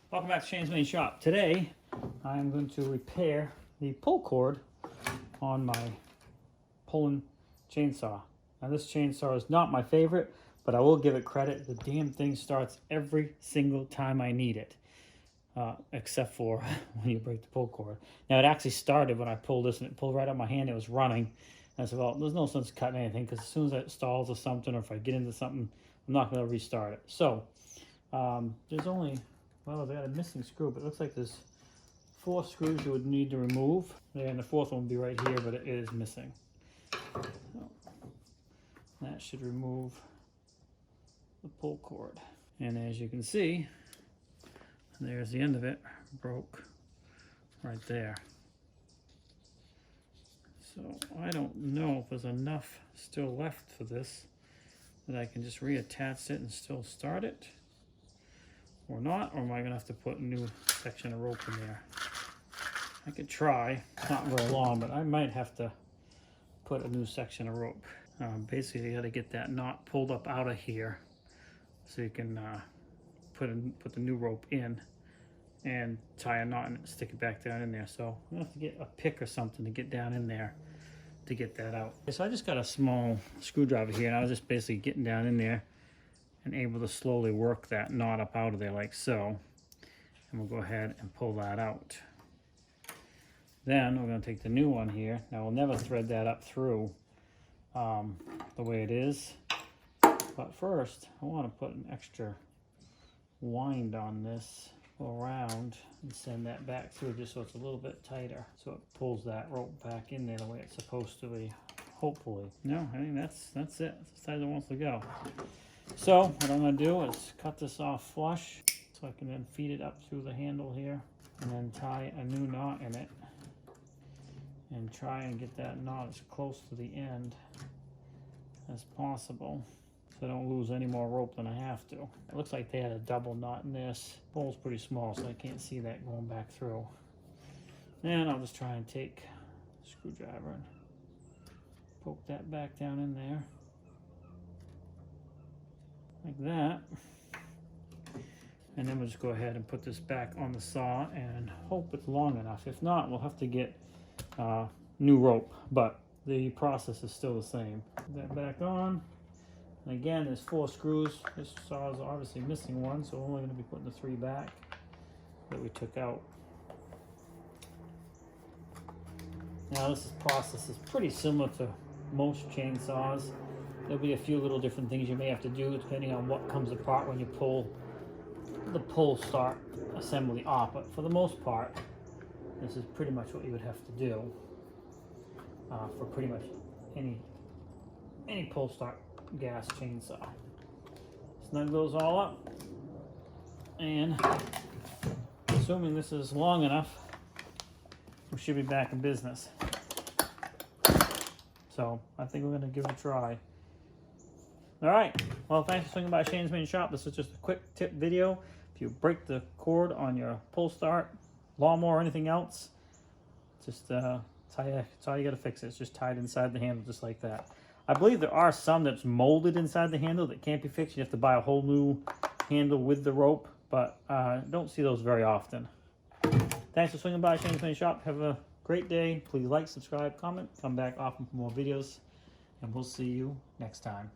Welcome back to Shane's Main Shop. Today, I'm going to repair the pull cord on my pulling chainsaw. Now this chainsaw is not my favorite, but I will give it credit. The damn thing starts every single time I need it. Except for when you break the pull cord. Now it actually started when I pulled this and it pulled right out my hand. It was running. And I said, well, there's no sense cutting anything because as soon as it stalls or something, or if I get into something, I'm not going to restart it. So there's only... well, they got a missing screw, but it looks like there's 4 screws you would need to remove. And the 4th one will be right here, but it is missing. So that should remove the pull cord. And as you can see, there's the end of it, broke right there. So I don't know if there's enough still left for this that I can just reattach it and still start it. Or not, or am I gonna have to put a new section of rope in there? I could try, it's not very long, but I might have to put a new section of rope. Basically, you gotta get that knot pulled up out of here so you can put the new rope in and tie a knot and stick it back down in there. So I'm gonna have to get a pick or something to get down in there to get that out. So I just got a small screwdriver here, and I was just basically getting down in there and able to slowly work that knot up out of there like so. And we'll go ahead and pull that out. Then we're going to take the new one here. Now we'll never thread that up through the way it is. But first, I want to put an extra wind on this, go around and send that back through just so it's a little bit tighter. So it pulls that rope back in there the way it's supposed to be, hopefully. No, I think that's it. That's as tight as it wants to go. So what I'm going to do is cut this off flush so I can then feed it up through the handle here and then tie a new knot in it and try and get that knot as close to the end as possible so I don't lose any more rope than I have to. It looks like they had a double knot in this. The hole's pretty small so I can't see that going back through. And I'll just try and take a screwdriver and poke that back down in there. Like that, and then we'll just go ahead and put this back on the saw and hope it's long enough. If not, we'll have to get new rope, but the process is still the same. Put that back on, and again, there's 4 screws. This saw is obviously missing one, so we're only going to be putting the 3 back that we took out. Now this process is pretty similar to most chainsaws. There'll be a few little different things you may have to do depending on what comes apart when you pull the pull start assembly off. But for the most part, this is pretty much what you would have to do for pretty much any pull start gas chainsaw. Snug those all up, and assuming this is long enough, we should be back in business. So I think we're going to give it a try. All right, well, thanks for swinging by Shane's Main Shop. This is just a quick tip video. If you break the cord on your pull start, lawnmower, or anything else, just that's how you got to fix it. It's just tied inside the handle just like that. I believe there are some that's molded inside the handle that can't be fixed. You have to buy a whole new handle with the rope, but don't see those very often. Thanks for swinging by Shane's Main Shop. Have a great day. Please like, subscribe, comment. Come back often for more videos, and we'll see you next time.